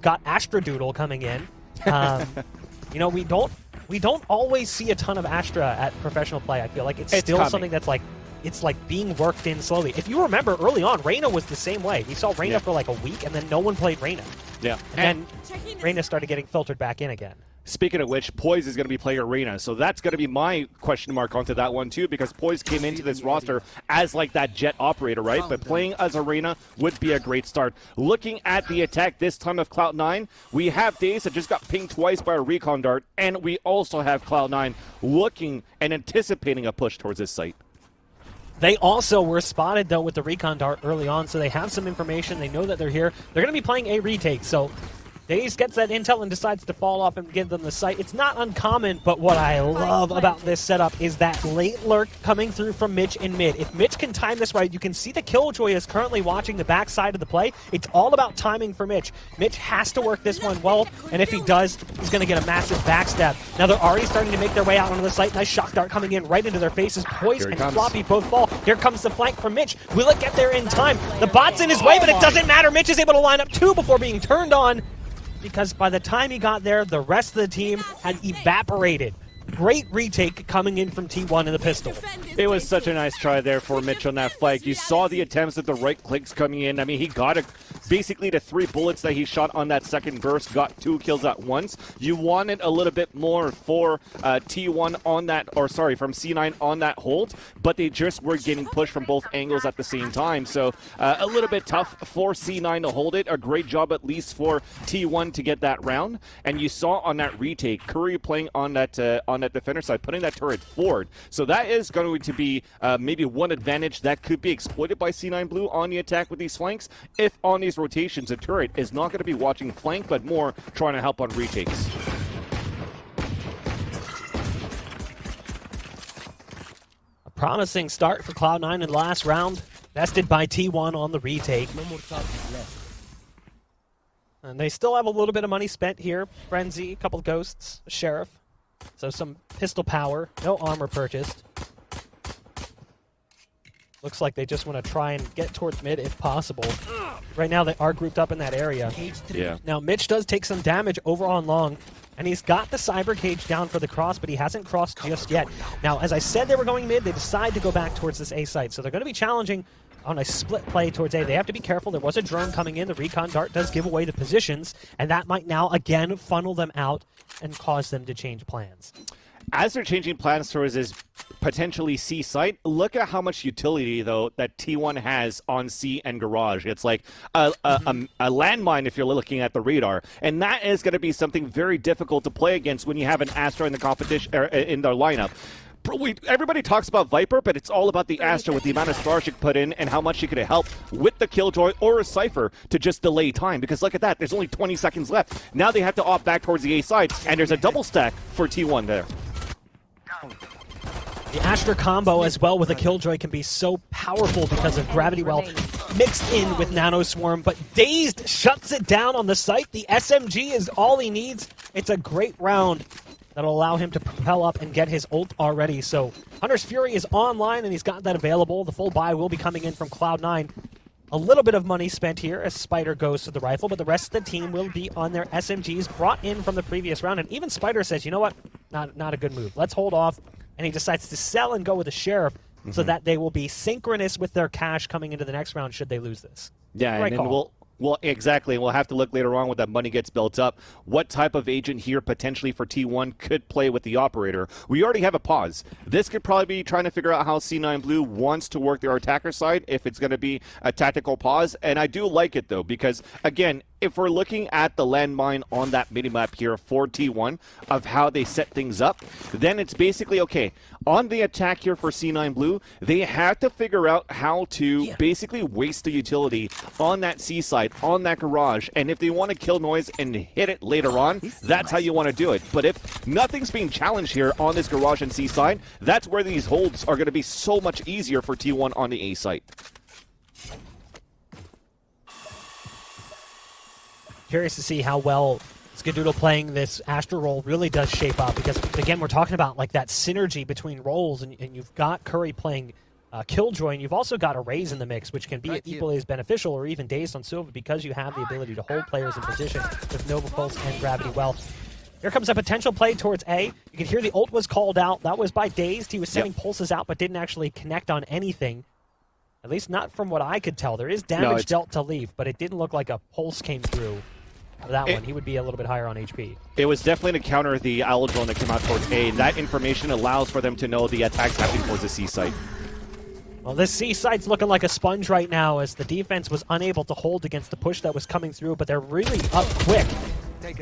got Astra Doodle coming in. You know, we don't always see a ton of Astra at professional play. I feel like it's still coming. something that's like, it's like being worked in slowly. If you remember early on, Reyna was the same way. We saw Reyna for like a week, and then no one played Reyna. Yeah. And then Reyna started getting filtered back in again. Speaking of which, Poise is going to be playing Arena, so that's going to be my question mark onto that one too, because Poise came into this roster as like that jet operator, right? But playing as Arena would be a great start. Looking at the attack this time of Cloud9, we have Daze that just got pinged twice by a recon dart, and we also have Cloud9 looking and anticipating a push towards this site. They also were spotted, though, with the recon dart early on, so they have some information. They know that they're here. They're going to be playing a retake, so Daze gets that intel and decides to fall off and give them the site. It's not uncommon, but what I love about this setup is that late lurk coming through from Mitch in mid. If Mitch can time this right, you can see the Killjoy is currently watching the backside of the play. It's all about timing for Mitch. Mitch has to work this one well, and if he does, he's going to get a massive backstab. Now they're already starting to make their way out onto the site. Nice shock dart coming in right into their faces. Poise and Floppy both fall. Here comes the flank from Mitch. Will it get there in time? The bot's in his way, but it doesn't matter. Mitch is able to line up two before being turned on, because by the time he got there, the rest of the team had evaporated. Great retake coming in from T1 in the pistol. It was such a nice try there for Mitch on that flag. You saw the attempts at the right clicks coming in. I mean, he got basically the 3 bullets that he shot on that second burst, got 2 kills at once. You wanted a little bit more for T1 on that, or sorry, from C9 on that hold, but they just were getting pushed from both angles at the same time. So a little bit tough for C9 to hold it. A great job at least for T1 to get that round. And you saw on that retake, Curry playing on that defender side, putting that turret forward. So that is going to be maybe one advantage that could be exploited by C9 Blue on the attack with these flanks. If on these rotations, the turret is not going to be watching flank, but more trying to help on retakes. A promising start for Cloud9 in the last round. Bested by T1 on the retake. No more targets left. And they still have a little bit of money spent here. Frenzy, a couple of ghosts, a sheriff. So some pistol power, no armor purchased. Looks like they just want to try and get towards mid if possible. Right now they are grouped up in that area. Yeah. Now Mitch does take some damage over on long, and he's got the cyber cage down for the cross, but he hasn't crossed just yet. Now, as I said they were going mid, they decide to go back towards this A site, so they're going to be challenging on a split play towards A. They have to be careful. There was a drone coming in. The recon dart does give away the positions, and that might now again funnel them out and cause them to change plans. As they're changing plans towards this potentially C site, look at how much utility, though, that T1 has on C and Garage. It's like a landmine if you're looking at the radar. And that is going to be something very difficult to play against when you have an Astra in the competition, in their lineup. Everybody talks about Viper, but it's all about the Astra with the amount of stars she could put in and how much she could help with the Killjoy or a Cypher to just delay time. Because look at that, there's only 20 seconds left. Now they have to opt back towards the A side, and there's a double stack for T1 there. The Astra combo as well with a Killjoy can be so powerful because of Gravity Well mixed in with Nano Swarm, but Dazed shuts it down on the site. The SMG is all he needs. It's a great round that'll allow him to propel up and get his ult already. So Hunter's Fury is online and he's got that available. The full buy will be coming in from Cloud9. A little bit of money spent here as Spider goes to the rifle, but the rest of the team will be on their SMGs brought in from the previous round. And even Spider says, you know what, not a good move. Let's hold off. And he decides to sell and go with the Sheriff so that they will be synchronous with their cash coming into the next round should they lose this. Yeah, Right and then well, exactly. We'll have to look later on when that money gets built up. What type of agent here potentially for T1 could play with the operator? We already have a pause. This could probably be trying to figure out how C9 Blue wants to work their attacker side, if it's going to be a tactical pause. And I do like it, though, because, again, if we're looking at the landmine on that minimap here for T1 of how they set things up, then it's basically, okay, on the attack here for C9 Blue, they have to figure out how to basically waste the utility on that C side, on that garage, and if they want to kill noise and hit it later on, that's how you want to do it. But if nothing's being challenged here on this garage and C side, that's where these holds are going to be so much easier for T1 on the A site. Curious to see how well Skadoodle playing this Astra role really does shape up, because again we're talking about like that synergy between roles, and you've got Curry playing Killjoy, and you've also got a Raze in the mix, which can be equally as beneficial or even Dazed on Silva because you have the ability to hold players in position with Nova Pulse and Gravity Well. Here comes a potential play towards A. You can hear the ult was called out. That was by Dazed. He was sending pulses out but didn't actually connect on anything. At least not from what I could tell. There is damage dealt to Leaf, but it didn't look like a pulse came through for that one. He would be a little bit higher on HP. It was definitely to counter the owl drone that came out towards A. That information allows for them to know the attack's happening towards the C site. Well, this C site's looking like a sponge right now as the defense was unable to hold against the push that was coming through, but they're really up quick.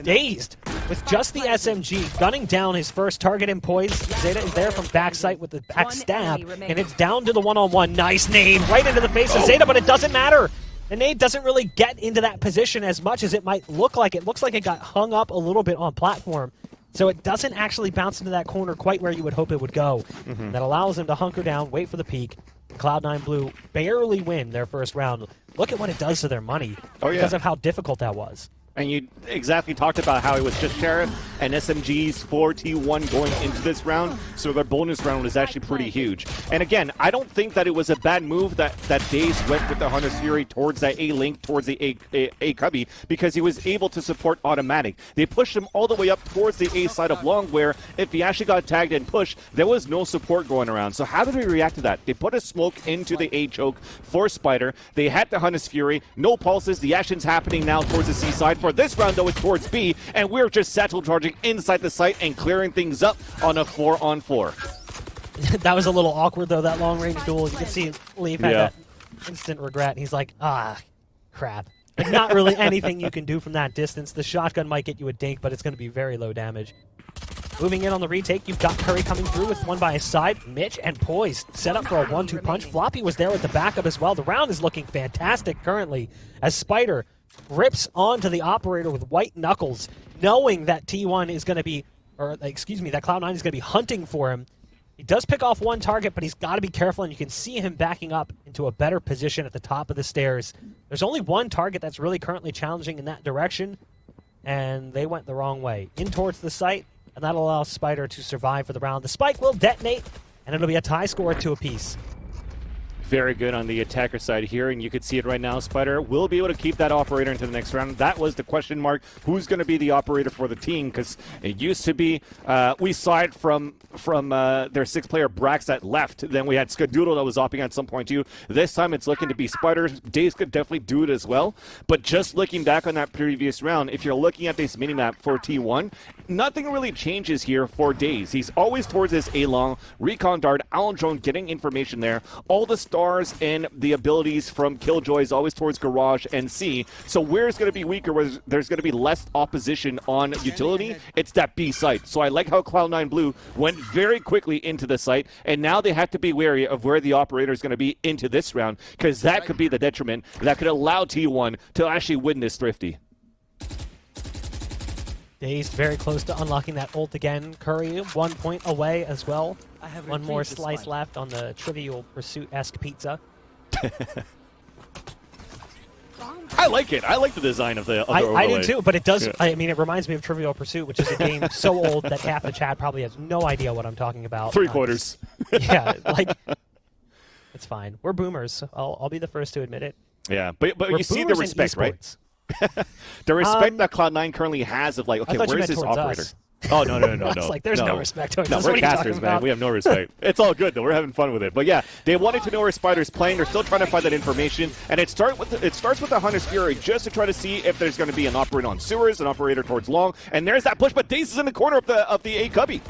Dazed with just the SMG, gunning down his first target in poise. Zeta is there from backside with the back stab, and it's down to the one-on-one. Nice nade right into the face of Zeta, but it doesn't matter. The nade doesn't really get into that position as much as it might look like. It looks like it got hung up a little bit on platform, so it doesn't actually bounce into that corner quite where you would hope it would go. That allows him to hunker down, wait for the peak. Cloud9 Blue barely win their first round. Look at what it does to their money because of how difficult that was. And you exactly talked about how it was just Sheriff and SMGs for T1 going into this round, so their bonus round was actually pretty huge. And again, I don't think that it was a bad move that Dazed went with the Hunter's Fury towards that A link, towards the A cubby, because he was able to support automatic. They pushed him all the way up towards the A side of long, where if he actually got tagged and pushed, there was no support going around. So how did we react to that? They put a smoke into the A choke for Spider. They had the Hunter's Fury, no pulses. The action's happening now towards the C side. For this round, though, it's towards B, and we're just satchel charging inside the site and clearing things up on a 4-on-4. That was a little awkward, though, that long-range duel. You can see Leaf had that instant regret. He's like, crap. Like, not really anything you can do from that distance. The shotgun might get you a dink, but it's going to be very low damage. Moving in on the retake, you've got Curry coming through with one by his side. Mitch and Poise set up for a 1-2 punch. Floppy was there with the backup as well. The round is looking fantastic currently as Spider rips onto the operator with white knuckles, knowing that T1 is going to be, or excuse me, that Cloud9 is going to be hunting for him. He does pick off one target, but he's got to be careful, and you can see him backing up into a better position at the top of the stairs. There's only one target that's really currently challenging in that direction, and they went the wrong way. In towards the site, and that allows Spider to survive for the round. The spike will detonate, and it'll be a tie score at 2 apiece. Very good on the attacker side here, and you can see it right now. Spider will be able to keep that operator into the next round. That was the question mark. Who's going to be the operator for the team? Because it used to be, we saw it from their 6-player Brax that left. Then we had Skadoodle that was opting at some point too. This time it's looking to be Spider. Daze could definitely do it as well. But just looking back on that previous round, if you're looking at this minimap for T1, nothing really changes here for Daze. He's always towards his A-long, recon dart, owl drone, getting information there. All the stars and the abilities from Killjoy is always towards Garage and C. So where it's going to be weaker, where there's going to be less opposition on utility, it's that B site. So I like how Cloud9 Blue went very quickly into the site, and now they have to be wary of where the operator is going to be into this round, because that could be the detriment that could allow T1 to actually win this Thrifty. Dazed very close to unlocking that ult again. Curry 1 point away as well. One more slice left on the Trivial Pursuit-esque pizza. I like it. I like the design of the overlay. I do too, but it does. I mean, it reminds me of Trivial Pursuit, which is a game so old that half the chat probably has no idea what I'm talking about. 3/4. Yeah, like it's fine. We're boomers. I'll be the first to admit it. Yeah, but you see the respect, right? The respect that Cloud9 currently has of like, okay, where's this operator? Us. Oh, no. It's like, there's no respect towards us. us. We're casters, man. We have no respect. It's all good, though. We're having fun with it. But yeah, they wanted to know where Spider's playing. They're still trying to find that information. And it starts with the Hunter's Fury just to try to see if there's going to be an operator on sewers, an operator towards long. And there's that push, but Daze is in the corner of the A cubby.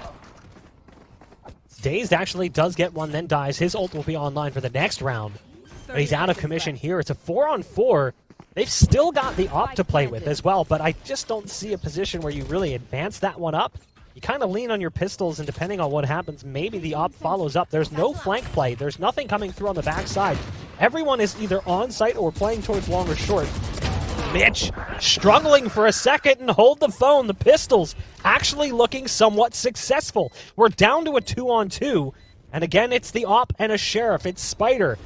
Dazed actually does get one, then dies. His ult will be online for the next round. But he's out of commission here. It's a 4-on-4. They've still got the op to play with as well, but I just don't see a position where you really advance that one up. You kind of lean on your pistols, and depending on what happens, maybe the op follows up. There's no flank play. There's nothing coming through on the backside. Everyone is either on site or playing towards long or short. Mitch struggling for a second and hold the phone. The pistols actually looking somewhat successful. We're down to a 2-on-2, and again, it's the op and a Sheriff. It's Spider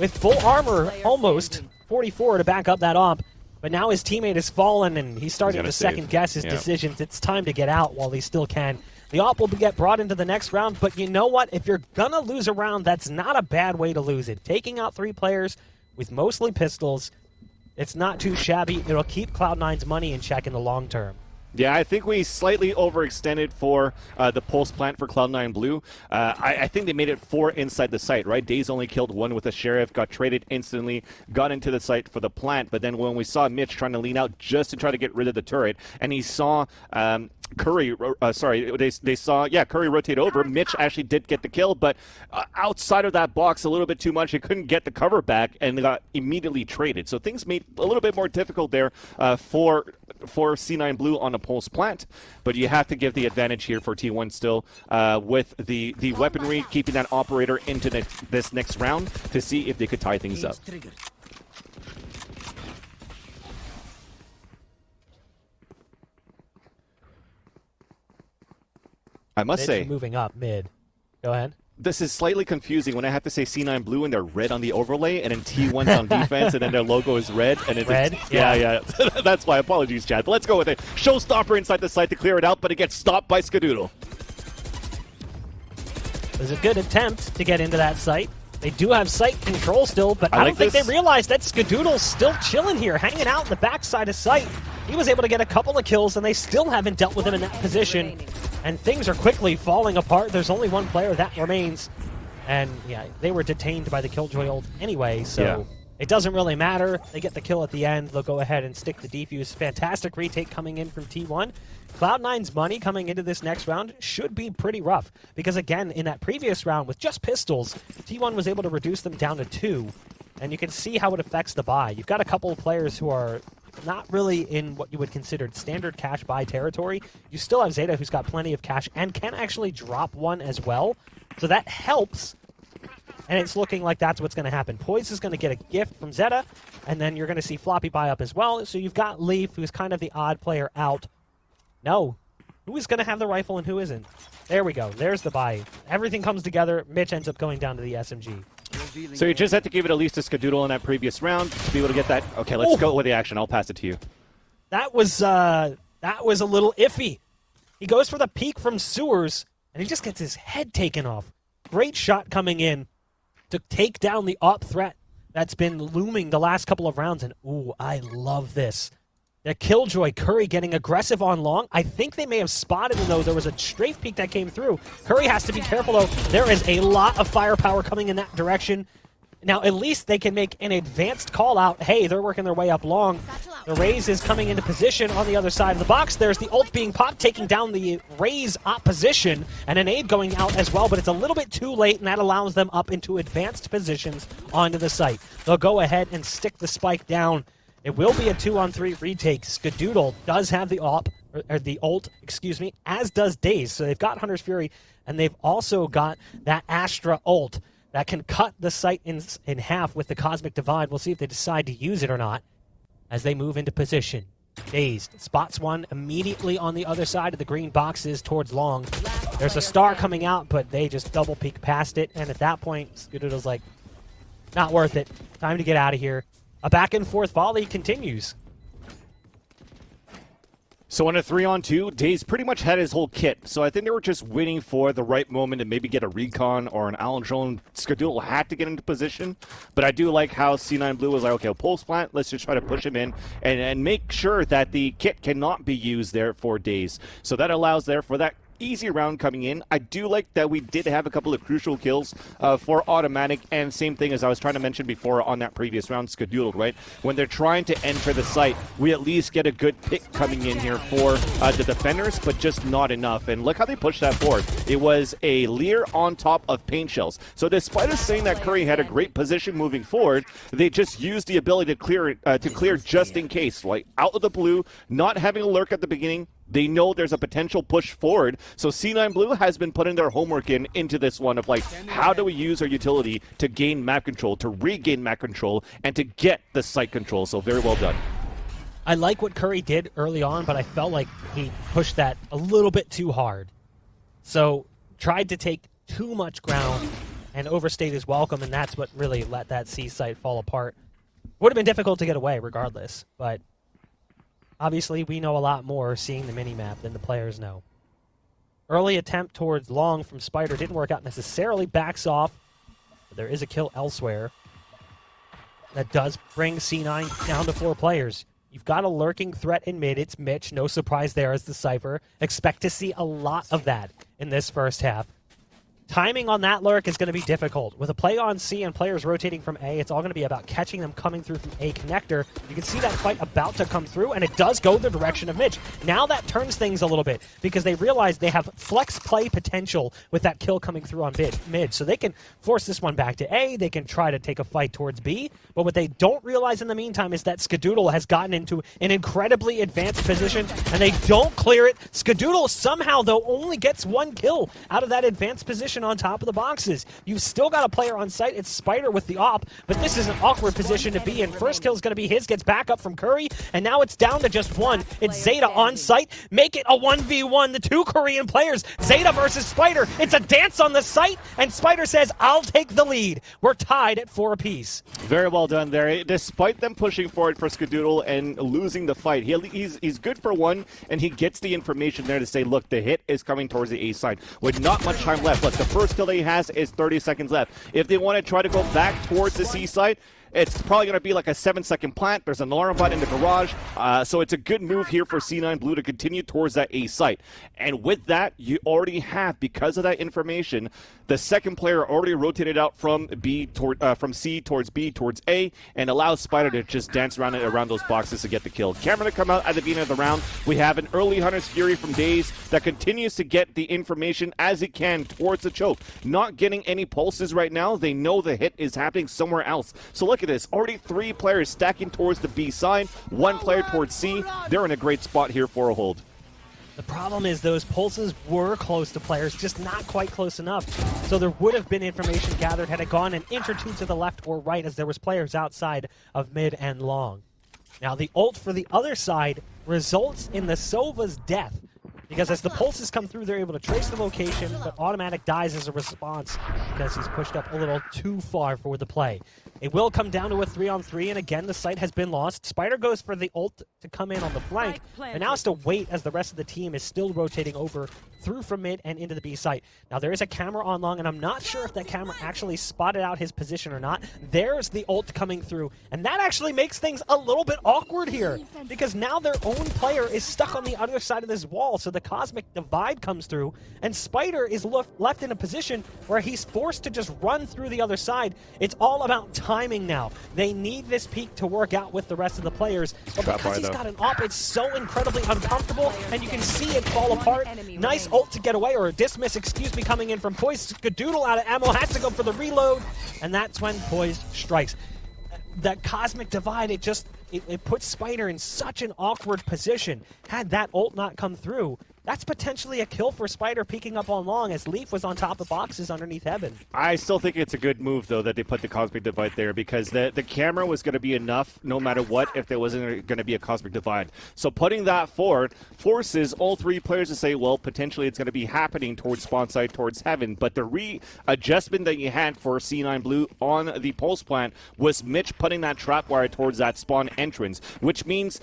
with full armor almost. 44 to back up that op, but now his teammate has fallen and he's starting to second-guess his decisions. It's time to get out while he still can. The op will get brought into the next round, but you know what? If you're gonna lose a round, that's not a bad way to lose it. Taking out 3 players with mostly pistols, it's not too shabby. It'll keep Cloud9's money in check in the long term. Yeah, I think we slightly overextended for the pulse plant for Cloud9 Blue. I think they made it 4 inside the site, right? Days only killed 1 with a sheriff, got traded instantly, got into the site for the plant, but then when we saw Mitch trying to lean out just to try to get rid of the turret, and he saw Curry rotate over. Mitch actually did get the kill, but outside of that box a little bit too much. He couldn't get the cover back and got immediately traded. So things made a little bit more difficult there for C9 Blue on a pulse plant. But you have to give the advantage here for T1 still with the weaponry, keeping that operator into this next round to see if they could tie things up. I must say, moving up mid. Go ahead. This is slightly confusing when I have to say C9 Blue and they're red on the overlay, and then T1's on defense, and then their logo is red. And it's red? Yeah. That's why. Apologies, Chad. But let's go with it. Showstopper inside the site to clear it out, but it gets stopped by Skadoodle. It was a good attempt to get into that site. They do have site control still, but I don't think they realized that Skadoodle's still chilling here, hanging out in the backside of site. He was able to get a couple of kills, and they still haven't dealt with him in that position. And things are quickly falling apart. There's only 1 player that remains. And yeah, they were detained by the Killjoy ult anyway, so it doesn't really matter. They get the kill at the end. They'll go ahead and stick the defuse. Fantastic retake coming in from T1. Cloud9's money coming into this next round should be pretty rough. Because again, in that previous round with just pistols, T1 was able to reduce them down to 2. And you can see how it affects the buy. You've got a couple of players who are not really in what you would consider standard cash buy territory. You still have Zeta, who's got plenty of cash and can actually drop 1 as well. So that helps. And it's looking like that's what's going to happen. Poise is going to get a gift from Zeta, and then you're going to see Floppy buy up as well. So you've got Leaf, who's kind of the odd player out. No. Who is going to have the rifle and who isn't? There we go. There's the buy. Everything comes together. Mitch ends up going down to the SMG. So you just had to give it at least to Skadoodle in that previous round to be able to get that. Okay, let's go with the action. I'll pass it to you. That was a little iffy. He goes for the peek from sewers, and he just gets his head taken off. Great shot coming in to take down the op threat that's been looming the last couple of rounds. And ooh, I love this. The Killjoy, Curry getting aggressive on long. I think they may have spotted him, though. There was a strafe peek that came through. Curry has to be careful, though. There is a lot of firepower coming in that direction. Now, at least they can make an advanced call out. Hey, they're working their way up long. The Raze is coming into position on the other side of the box. There's the ult being popped, taking down the Raze opposition, and an aid going out as well, but it's a little bit too late, and that allows them up into advanced positions onto the site. They'll go ahead and stick the spike down. It will be a 2-on-3 retake. Skadoodle does have the ult, as does Daze. So they've got Hunter's Fury, and they've also got that Astra ult that can cut the site in half with the Cosmic Divide. We'll see if they decide to use it or not as they move into position. Dazed spots 1 immediately on the other side of the green boxes towards long. There's a star coming out, but they just double peek past it, and at that point, Skadoodle's like, not worth it. Time to get out of here. A back-and-forth volley continues. So on a 3-on-2, Daze pretty much had his whole kit. So I think they were just waiting for the right moment to maybe get a recon or an Allen drone. Skadoodle had to get into position. But I do like how C9 Blue was like, okay, pulse plant, let's just try to push him in and make sure that the kit cannot be used there for Daze. So that allows there for that easy round coming in. I do like that we did have a couple of crucial kills for automatic, and same thing as I was trying to mention before on that previous round, Skadoodle, right? When they're trying to enter the site, we at least get a good pick coming in here for the defenders, but just not enough. And look how they pushed that forward. It was a Lear on top of paint shells. So despite us saying that Curry had a great position moving forward, they just used the ability to clear just in case, like out of the blue, not having a lurk at the beginning. They know there's a potential push forward, so C9 Blue has been putting their homework into this one of like, how do we use our utility to gain map control, to regain map control, and to get the site control, so very well done. I like what Curry did early on, but I felt like he pushed that a little bit too hard. So, tried to take too much ground and overstayed his welcome, and that's what really let that C site fall apart. Would have been difficult to get away regardless, but obviously, we know a lot more seeing the minimap than the players know. Early attempt towards long from Spider didn't work out necessarily. Backs off. But there is a kill elsewhere. That does bring C9 down to 4 players. You've got a lurking threat in mid. It's Mitch. No surprise there as the Cypher. Expect to see a lot of that in this first half. Timing on that lurk is going to be difficult. With a play on C and players rotating from A, it's all going to be about catching them coming through from A connector. You can see that fight about to come through, and it does go the direction of Mitch. Now that turns things a little bit, because they realize they have flex play potential with that kill coming through on mid. So they can force this one back to A, they can try to take a fight towards B, but what they don't realize in the meantime is that Skadoodle has gotten into an incredibly advanced position, and they don't clear it. Skadoodle somehow, though, only gets 1 kill out of that advanced position on top of the boxes. You've still got a player on site. It's Spider with the op, but this is an awkward position to be in. First kill is going to be his, gets back up from Curry, and now it's down to just 1. It's Zeta on site. Make it a 1v1. The 2 Korean players, Zeta versus Spider. It's a dance on the site, and Spider says, I'll take the lead. We're tied at 4 apiece. Very well done there. Despite them pushing forward for Skadoodle and losing the fight, he's good for 1, and he gets the information there to say, look, the hit is coming towards the A side. With not much time left. Look, the first kill that he has is 30 seconds left. If they want to try to go back towards the C side, it's probably going to be like a 7-second plant. There's an alarm button in the garage. So it's a good move here for C9 Blue to continue towards that A site. And with that, you already have, because of that information, the second player already rotated out from C towards B towards A, and allows Spider to just dance around those boxes to get the kill. Cameron to come out at the beginning of the round. We have an early Hunter's Fury from Daze that continues to get the information as it can towards the choke. Not getting any pulses right now. They know the hit is happening somewhere else. So look at this. Already 3 players stacking towards the B side, 1 player towards C. They're in a great spot here for a hold. The problem is those pulses were close to players, just not quite close enough. So there would have been information gathered had it gone an inch or 2 to the left or right, as there was players outside of mid and long. Now the ult for the other side results in the Sova's death, because as the pulses come through, they're able to trace the location, but automatic dies as a response because he's pushed up a little too far for the play. It will come down to a 3-on-3, and again, the site has been lost. Spider goes for the ult to come in on the flank, and now has to wait as the rest of the team is still rotating over through from mid and into the B site. Now, there is a camera on long, and I'm not sure if that camera actually spotted out his position or not. There's the ult coming through, and that actually makes things a little bit awkward here, because now their own player is stuck on the other side of this wall, so the cosmic divide comes through, and Spider is left in a position where he's forced to just run through the other side. It's all about timing now. They need this peak to work out with the rest of the players, but because he's got an op, it's so incredibly uncomfortable, and you can see it fall apart. Nice ult to get away, or a dismiss, excuse me, coming in from Poised. Skadoodle out of ammo, has to go for the reload, and that's when Poised strikes. That cosmic divide, it puts Spider in such an awkward position. Had that ult not come through, that's potentially a kill for Spider peeking up on long, as Leaf was on top of boxes underneath Heaven. I still think it's a good move, though, that they put the Cosmic Divide there, because the camera was going to be enough no matter what if there wasn't going to be a Cosmic Divide. So putting that forward forces all 3 players to say, well, potentially it's going to be happening towards spawn side, towards Heaven. But the readjustment that you had for C9 Blue on the Pulse plant was Mitch putting that trap wire towards that spawn entrance, which means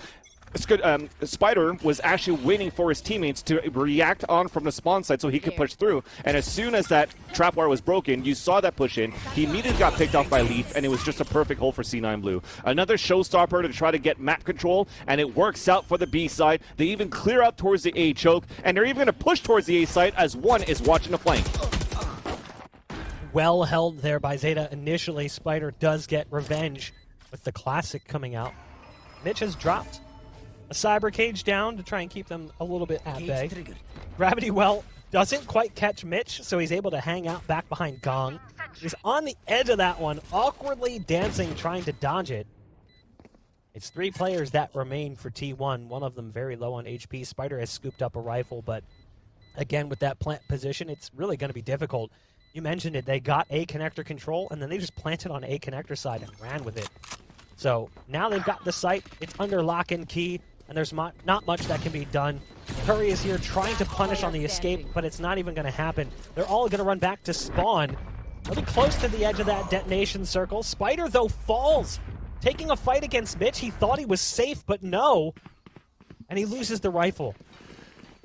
Spider was actually waiting for his teammates to react on from the spawn side so he could push through. And as soon as that trap wire was broken, you saw that push in. He immediately got picked off by Leaf, and it was just a perfect hole for C9 Blue. Another showstopper to try to get map control, and it works out for the B side. They even clear out towards the A choke, and they're even going to push towards the A side as 1 is watching the flank. Well held there by Zeta initially. Spider does get revenge with the classic coming out. Mitch has dropped a cyber cage down to try and keep them a little bit at bay. Gravity Well doesn't quite catch Mitch, so he's able to hang out back behind Gong. He's on the edge of that one, awkwardly dancing, trying to dodge it. It's 3 players that remain for T1, one of them very low on HP. Spider has scooped up a rifle, but again, with that plant position, it's really going to be difficult. You mentioned it, they got A connector control, and then they just planted on A connector side and ran with it. So now they've got the site, it's under lock and key, and there's not much that can be done. Curry is here trying to punish on the escape, but it's not even going to happen. They're all going to run back to spawn. Really close to the edge of that detonation circle. Spider, though, falls. Taking a fight against Mitch, he thought he was safe, but no. And he loses the rifle.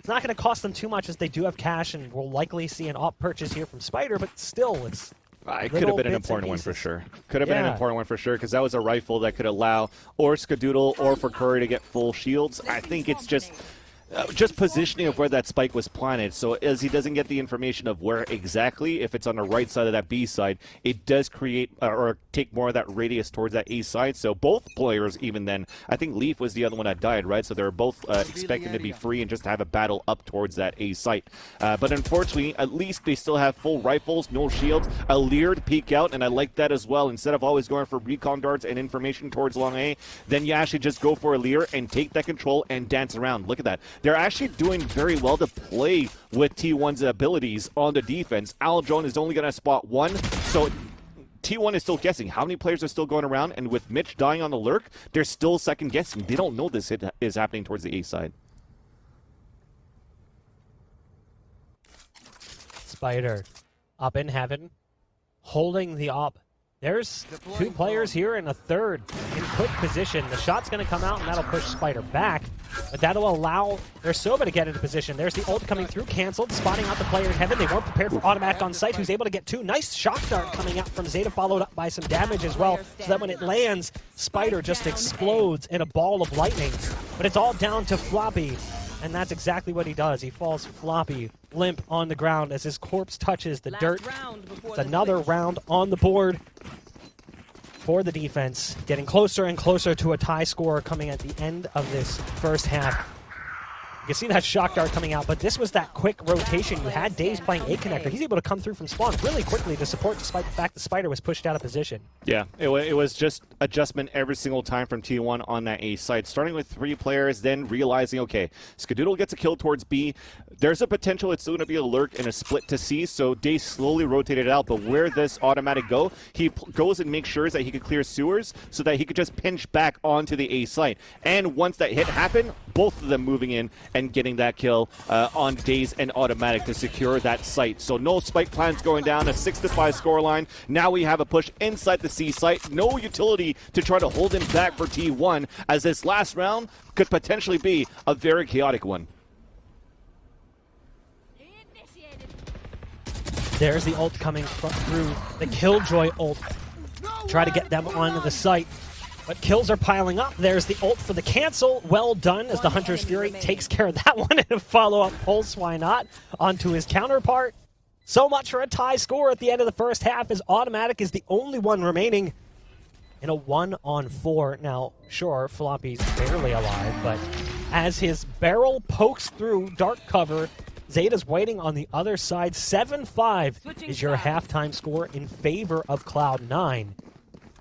not going to cost them too much as they do have cash and will likely see an op purchase here from Spider, but still, it's it could have been an important one for sure. Could have been an Yeah. important one for sure, because that was a rifle that could allow or Skadoodle or for Curry to get full shields. I think it's just positioning of where that spike was planted. So as he doesn't get the information of where exactly, if it's on the right side of that B side, it does create or take more of that radius towards that A side. So both players, even then, I think Leaf was the other one that died, right? So they're both expecting to be free and just have a battle up towards that A site. But unfortunately, at least they still have full rifles, no shields, a Lear to peek out, and I like that as well. Instead of always going for recon darts and information towards long A, then you actually just go for a Lear and take that control and dance around. Look at that. They're actually doing very well to play with T1's abilities on the defense. Aldrone is only going to spot one, so T1 is still guessing. How many players are still going around? And with Mitch dying on the lurk, they're still second guessing. They don't know this hit is happening towards the A side. Spider up in heaven, holding the op. There's two players here and a third in quick position. The shot's going to come out, and that'll push Spider back, but that'll allow their Soba to get into position. There's the ult coming through, canceled, spotting out the player in heaven. They weren't prepared for automatic on site, who's able to get two. Nice shock dart coming out from Zeta, followed up by some damage as well, so that when it lands, Spider just explodes in a ball of lightning. But it's all down to Floppy, and that's exactly what he does. He falls floppy, limp on the ground as his corpse touches the dirt. It's another round on the board for the defense, getting closer and closer to a tie score coming at the end of this first half. You can see that shock dart coming out, but this was that quick rotation. You had Daze playing A connector. He's able to come through from spawn really quickly to support, despite the fact the Spider was pushed out of position. Yeah, it was just adjustment every single time from T1 on that A side. Starting with 3 players, then realizing, okay, Skadoodle gets a kill towards B. There's a potential it's still going to be a lurk and a split to C, so Daze slowly rotated it out. But where this automatic go, he goes and makes sure that he could clear sewers so that he could just pinch back onto the A site. And once that hit happened, both of them moving in and getting that kill on Daze and automatic to secure that site. So no spike plans going down, a 6-5 scoreline. Now we have a push inside the C site. No utility to try to hold him back for T1, as this last round could potentially be a very chaotic one. There's the ult coming through, the Killjoy ult. Try to get them onto the site, but kills are piling up. There's the ult for the cancel. Well done, as the Hunter's Fury takes care of that one, and a follow-up pulse, why not, onto his counterpart. So much for a tie score at the end of the first half, as Automatic is the only one remaining in a 1-on-4. Now, sure, Floppy's barely alive, but as his barrel pokes through dark cover, Zeta's waiting on the other side. 7-5 is your halftime score in favor of Cloud9.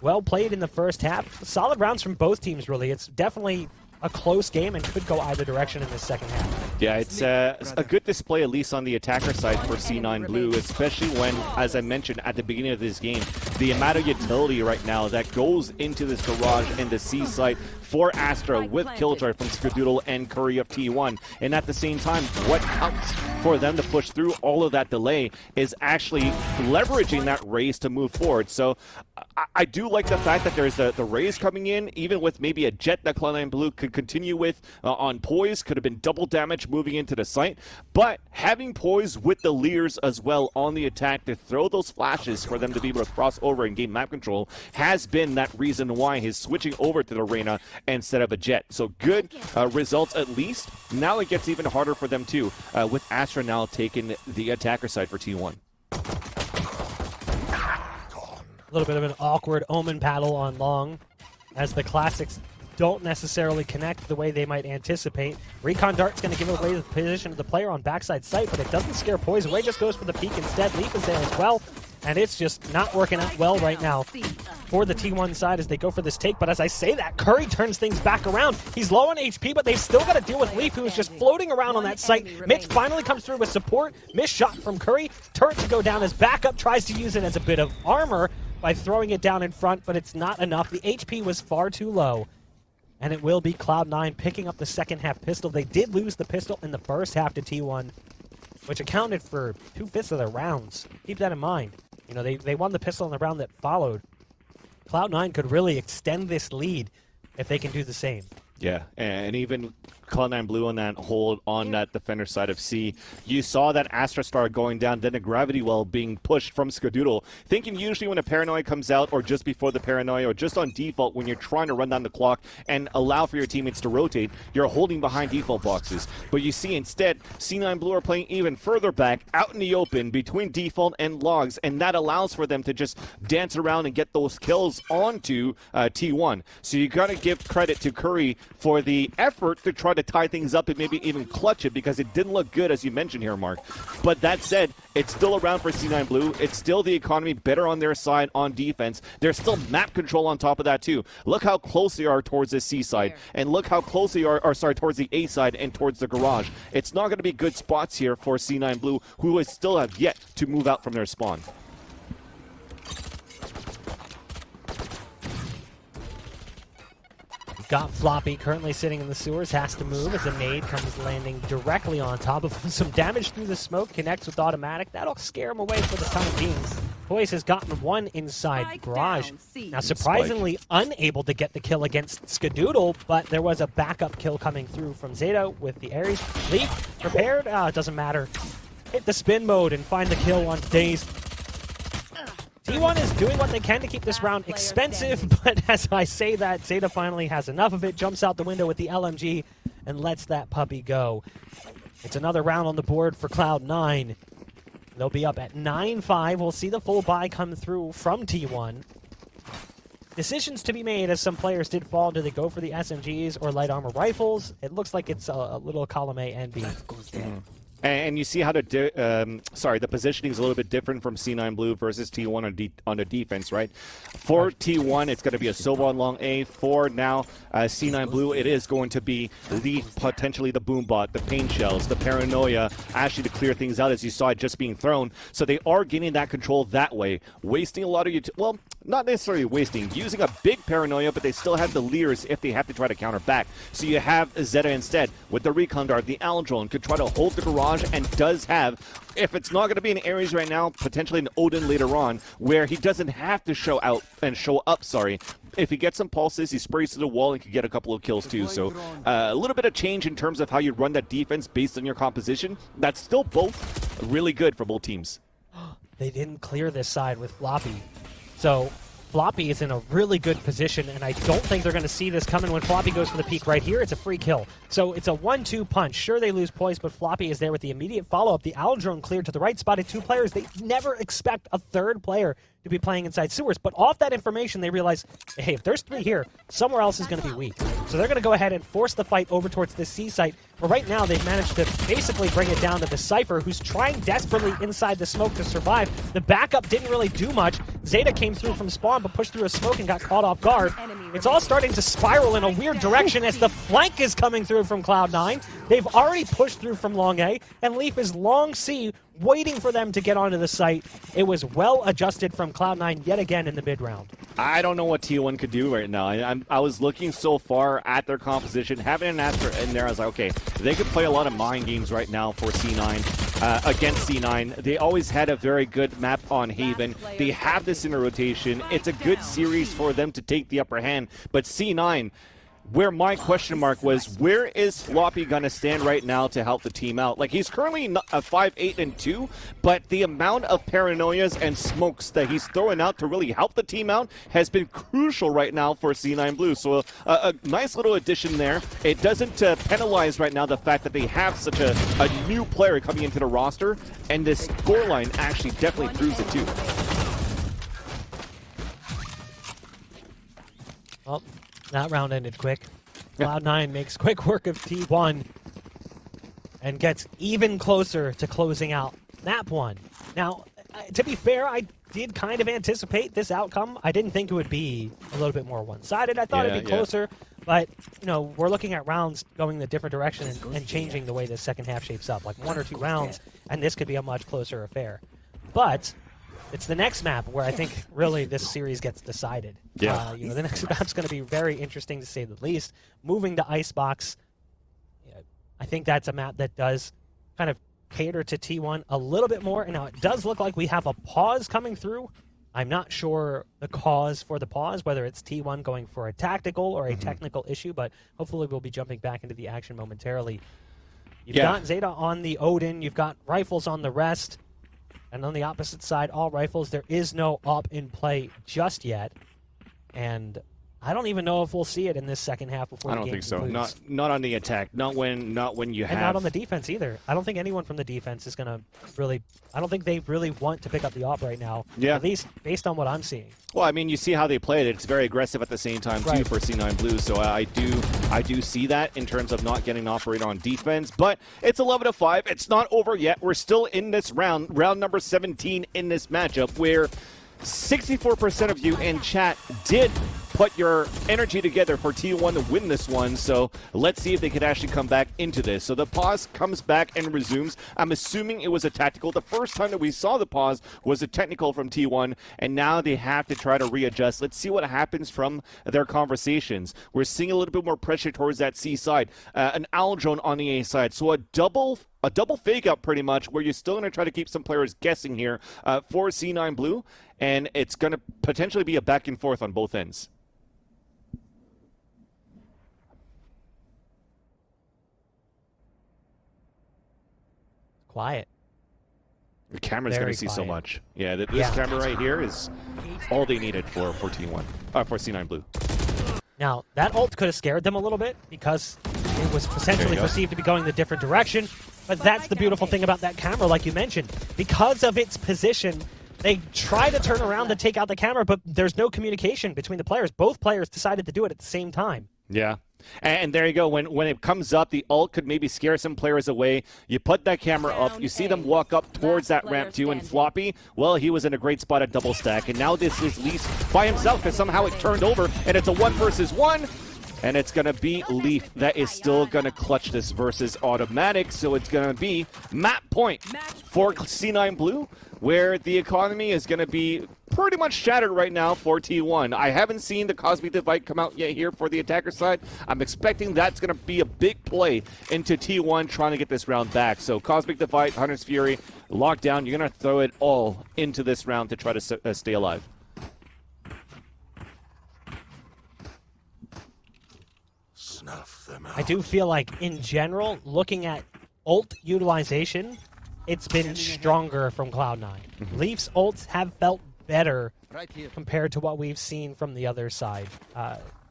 Well played in the first half. Solid rounds from both teams, really. It's definitely a close game and could go either direction in the second half. Yeah, it's a good display, at least on the attacker side for C9 Blue, especially when, as I mentioned at the beginning of this game, the amount of utility right now that goes into this garage and the C site for Astra with Killjoy from Skadoodle and Curry of T1. And at the same time, what helps for them to push through all of that delay is actually leveraging that raise to move forward. So I do like the fact that there's the raise coming in, even with maybe a jet that Cloud9 Blue could continue with on poise. Could have been double damage moving into the site. But having poise with the Lears as well on the attack to throw those flashes for them to be able to cross over and gain map control has been that reason why he's switching over to the Reyna instead of a jet. So good results at least. Now it gets even harder for them too, with Astra now taking the attacker side for T1. A little bit of an awkward Omen battle on long, as the classics don't necessarily connect the way they might anticipate. Recon Dart's going to give away the position of the player on backside site, but it doesn't scare Poise away, just goes for the peek instead. Leaf is there as well, and it's just not working out well right now for the T1 side as they go for this take. But as I say that, Curry turns things back around. He's low on HP, but they've still got to deal with Leaf, who is just floating around on that site. Mitch finally comes through with support. Missed shot from Curry. Turret to go down as backup, tries to use it as a bit of armor by throwing it down in front, but it's not enough. The HP was far too low, and it will be Cloud9 picking up the second half pistol. They did lose the pistol in the first half to T1, which accounted for 2/5 of their rounds. Keep that in mind. You know, they won the pistol in the round that followed. Cloud9 could really extend this lead if they can do the same. Yeah, and even Cloud9 Blue on that hold on that defender side of C. You saw that Astra Star going down, then a gravity well being pushed from Skadoodle. Thinking usually when a Paranoia comes out, or just before the Paranoia, or just on default when you're trying to run down the clock and allow for your teammates to rotate, you're holding behind default boxes. But you see instead, C9 Blue are playing even further back, out in the open, between default and logs, and that allows for them to just dance around and get those kills onto T1. So you gotta give credit to Curry for the effort to try to tie things up and maybe even clutch it, because it didn't look good, as you mentioned here, Mark. But that said, it's still around for C9 Blue. It's still the economy better on their side on defense. There's still map control on top of that too. Look how close they are towards the C side, and look how close they are, towards the A side and towards the garage. It's not going to be good spots here for C9 Blue, who still have yet to move out from their spawn. Got Floppy currently sitting in the sewers, has to move as a nade comes landing directly on top of him. Some damage through the smoke, connects with automatic. That'll scare him away for the time being. Poise has gotten one inside garage. Now surprisingly unable to get the kill against Skadoodle, but there was a backup kill coming through from Zeta with the Ares. Leaf prepared, it doesn't matter. Hit the spin mode and find the kill on Daze. T1 is doing what they can to keep this round expensive, but as I say that, Zeta finally has enough of it, jumps out the window with the LMG, and lets that puppy go. It's another round on the board for Cloud9. They'll be up at 9-5. We'll see the full buy come through from T1. Decisions to be made as some players did fall. Do they go for the SMGs or light armor rifles? It looks like it's a little column A and B. And you see how the positioning is a little bit different from C9 Blue versus T1 on the defense, right? For T1, it's going to be a Sova on long A. For now, C9 Blue, it is going to be potentially the Boombot, the Pain Shells, the Paranoia, actually to clear things out, as you saw it just being thrown. So they are getting that control that way, wasting a lot of well, not necessarily wasting, using a big Paranoia, but they still have the Leers if they have to try to counter back. So you have Zeta instead with the Recon Dart, the Aldrone, could try to hold the garage, and does have, if it's not going to be in Ares right now, potentially an Odin later on, where he doesn't have to show up. If he gets some pulses, he sprays to the wall and can get a couple of kills too. So a little bit of change in terms of how you run that defense based on your composition. That's still both really good for both teams. They didn't clear this side with Floppy. So Floppy is in a really good position, and I don't think they're going to see this coming when Floppy goes for the peek right here. It's a free kill. So it's a 1-2 punch. Sure, they lose poise, but Floppy is there with the immediate follow-up. The Aldrone cleared to the right, spotted two players. They never expect a third player to be playing inside sewers, but off that information, they realize, hey, if there's three here, somewhere else is going to be weak. So they're going to go ahead and force the fight over towards this C site, but right now they've managed to basically bring it down to the Cypher, who's trying desperately inside the smoke to survive. The backup didn't really do much. Zeta came through from spawn, but pushed through a smoke and got caught off guard. It's all starting to spiral in a weird direction as the flank is coming through from Cloud9. They've already pushed through from long A, and Leaf is long C, waiting for them to get onto the site. It was well adjusted from Cloud9 yet again in the mid-round. I don't know what T1 could do right now. I was looking so far at their composition. Having an Astra in there, I was like, okay, they could play a lot of mind games right now for C9, against C9. They always had a very good map on Haven. They have this in a rotation. It's a good series for them to take the upper hand. But C9, where my question mark was, where is Floppy going to stand right now to help the team out? Like, he's currently a 5-8-2, but the amount of paranoias and smokes that he's throwing out to really help the team out has been crucial right now for C9 Blue. So a nice little addition there. It doesn't penalize right now the fact that they have such a new player coming into the roster, and this scoreline actually definitely proves it too. Well, that round ended quick. Cloud9 makes quick work of T1 and gets even closer to closing out map one. Now, to be fair, I did kind of anticipate this outcome. I didn't think it would be a little bit more one-sided. I thought it'd be closer, but you know, we're looking at rounds going a different direction and changing the way the second half shapes up. Like 1 or 2 rounds, and this could be a much closer affair. But it's the next map where I think really this series gets decided. Yeah. You know, the next map's going to be very interesting to say the least. Moving to Icebox, I think that's a map that does kind of cater to T1 a little bit more. And now it does look like we have a pause coming through I'm not sure the cause for the pause, whether it's T1 going for a tactical or a technical issue, but hopefully we'll be jumping back into the action momentarily. You've got Zeta on the Odin, you've got rifles on the rest, and on the opposite side, all rifles. There is no op in play just yet, and I don't even know if we'll see it in this second half before the game think so. concludes. Not on the attack. Not when you have. And not on the defense either. I don't think anyone from the defense is going to really... I don't think they really want to pick up the op right now. Yeah. At least based on what I'm seeing. Well, I mean, you see how they played it. It's very aggressive at the same time, too, for C9 Blue. So I do see that in terms of not getting an operator on defense. But it's 11-5. It's not over yet. We're still in this round number 17 in this matchup, where 64% of you in chat did put your energy together for T1 to win this one, so let's see if they could actually come back into this. So the pause comes back and resumes. I'm assuming it was a tactical. The first time that we saw the pause was a technical from T1, and now they have to try to readjust. Let's see what happens from their conversations. We're seeing a little bit more pressure towards that C side. An owl drone on the A side, so a double fake out pretty much, where you're still going to try to keep some players guessing here for C9 Blue, and it's going to potentially be a back and forth on both ends. Quiet. The camera's going to see so much. Yeah, this camera right here is all they needed for T1, for C9 Blue. Now, that ult could have scared them a little bit because it was potentially perceived to be going the different direction, but that's the beautiful thing about that camera, like you mentioned. Because of its position, they try to turn around to take out the camera, but there's no communication between the players. Both players decided to do it at the same time. Yeah. And there you go. When it comes up, the ult could maybe scare some players away. You put that camera up, you see them walk up towards that ramp too, and Floppy, well, he was in a great spot at double stack, and now this is Leaf by himself because somehow it turned over, and it's a 1 versus 1. And it's going to be Leaf that is still going to clutch this versus Automatic, so it's going to be map point for C9 Blue, where the economy is going to be pretty much shattered right now for T1. I haven't seen the Cosmic Divide come out yet here for the attacker side. I'm expecting that's going to be a big play into T1 trying to get this round back. So Cosmic Divide, Hunter's Fury, lockdown, you're going to throw it all into this round to try to stay alive. I do feel like, in general, looking at ult utilization, it's been stronger from Cloud9. Leaf's ults have felt better compared to what we've seen from the other side.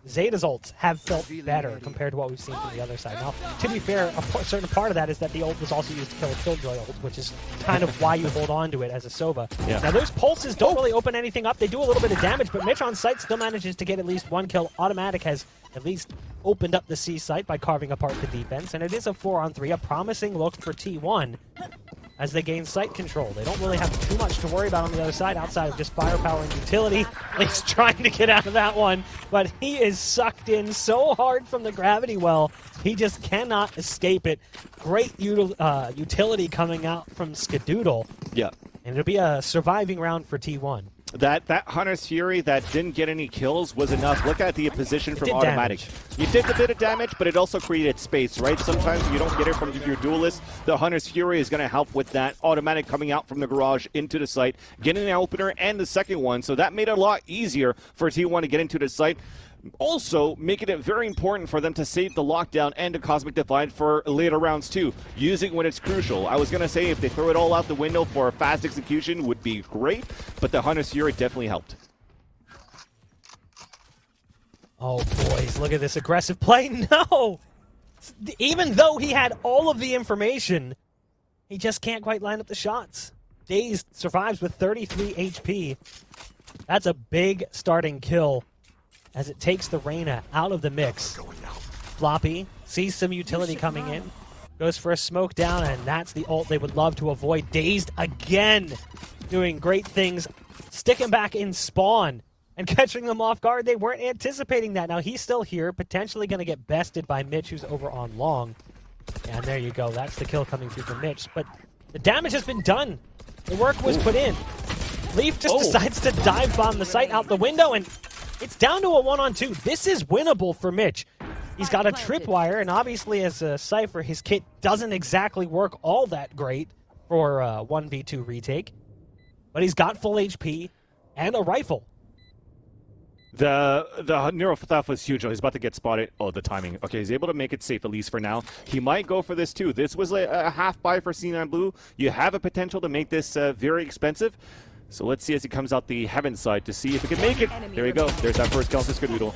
Zeta's ults have felt better compared to what we've seen from the other side. Now, to be fair, a certain part of that is that the ult was also used to kill a Killjoy ult, which is kind of why you hold on to it as a Sova. Yeah. Now, those pulses don't really open anything up. They do a little bit of damage, but Mitch on site still manages to get at least 1 kill. Automatic has at least opened up the C site by carving apart the defense, and it is a 4-on-3, a promising look for T1 as they gain site control. They don't really have too much to worry about on the other side outside of just firepower and utility. He's trying to get out of that one, but he is sucked in so hard from the gravity well, he just cannot escape it. Great utility coming out from Skadoodle. Yeah. And it'll be a surviving round for T1. That Hunter's Fury that didn't get any kills was enough. Look at the position from Automatic. You did a bit of damage, but it also created space, right? Sometimes you don't get it from your duelist. The Hunter's Fury is going to help with that. Automatic coming out from the garage into the site, getting the opener and the second one. So that made it a lot easier for T1 to get into the site. Also, making it very important for them to save the lockdown and the Cosmic Divide for later rounds too, using when it's crucial. I was going to say if they throw it all out the window for a fast execution would be great, but the Hunter's Fury definitely helped. Oh, boys, look at this aggressive play. No! Even though he had all of the information, he just can't quite line up the shots. Dazed survives with 33 HP. That's a big starting kill as it takes the Reyna out of the mix. Floppy sees some utility coming in, goes for a smoke down, and that's the ult they would love to avoid. Dazed again, doing great things, sticking back in spawn and catching them off guard. They weren't anticipating that. Now he's still here, potentially going to get bested by Mitch, who's over on long. And there you go. That's the kill coming through from Mitch. But the damage has been done. The work was put in. Leaf just decides to dive bomb the site out the window, and it's down to a 1-on-2. This is winnable for Mitch. He's got a tripwire, and obviously as a Cypher, his kit doesn't exactly work all that great for a 1v2 retake. But he's got full HP, and a rifle. The Nero theft was huge. He's about to get spotted. Oh, the timing. Okay, he's able to make it safe, at least for now. He might go for this, too. This was a half buy for C9 Blue. You have a potential to make this very expensive. So let's see as he comes out the heaven side to see if he can make it. There you go. There's that first kill for Skadoodle.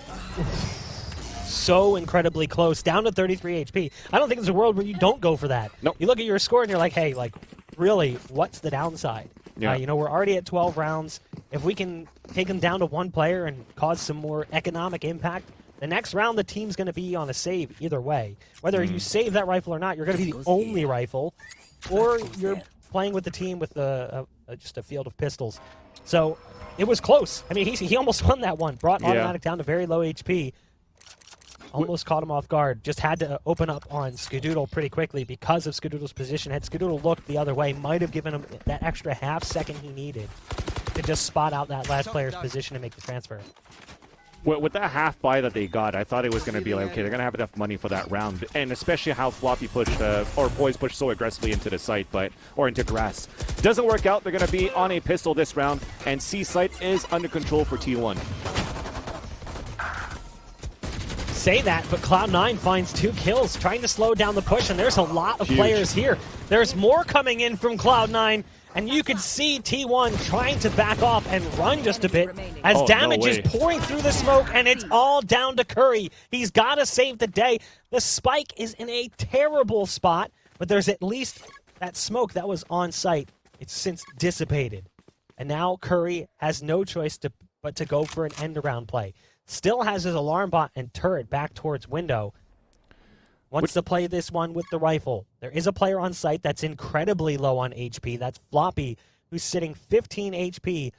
So incredibly close, down to 33 HP. I don't think there's a world where you don't go for that. Nope. You look at your score and you're like, hey, like, really, what's the downside? Yeah. You know, we're already at 12 rounds. If we can take them down to one player and cause some more economic impact, the next round the team's going to be on a save either way. Whether you save that rifle or not, you're going to be the only rifle, or you're playing with the team with just a field of pistols. So it was close. I mean, he almost won that one. Brought automatic down to very low HP. Almost caught him off guard. Just had to open up on Skadoodle pretty quickly because of Skadoodle's position. Had Skadoodle looked the other way, might have given him that extra half second he needed to just spot out that last player's position and make the transfer. With that half buy that they got, I thought it was going to be like, okay, they're going to have enough money for that round. And especially how Floppy pushed, or Poise pushed so aggressively into the site, or into grass. Doesn't work out. They're going to be on a pistol this round, and C site is under control for T1. Say that, but Cloud9 finds 2 kills, trying to slow down the push, and there's a lot of players here. There's more coming in from Cloud9, and you could see T1 trying to back off and run just a bit as damage is pouring through the smoke, and it's all down to Curry. He's got to save the day. The spike is in a terrible spot, but there's at least that smoke that was on site. It's since dissipated. And now Curry has no choice but to go for an end-around play. Still has his alarm bot and turret back towards window. Wants to play this one with the rifle. There is a player on site that's incredibly low on HP. That's Floppy, who's sitting 15 HP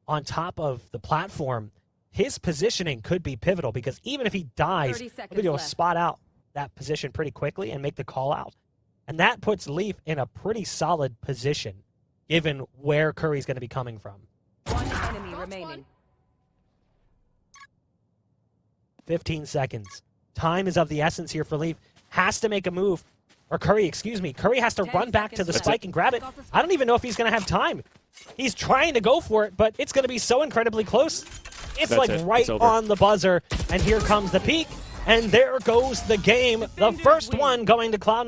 on top of the platform. His positioning could be pivotal because even if he dies, he'll be able to spot out that position pretty quickly and make the call out. And that puts Leaf in a pretty solid position, given where Curry's going to be coming from. One enemy remaining. 15 seconds. Time is of the essence here for Leaf. Has to make a move. Or Curry, excuse me. Curry has to run back to the spike and grab it. I don't even know if he's going to have time. He's trying to go for it, but it's going to be so incredibly close. It's like right on the buzzer. And here comes the peak. And there goes the game. The first one going to Cloud9.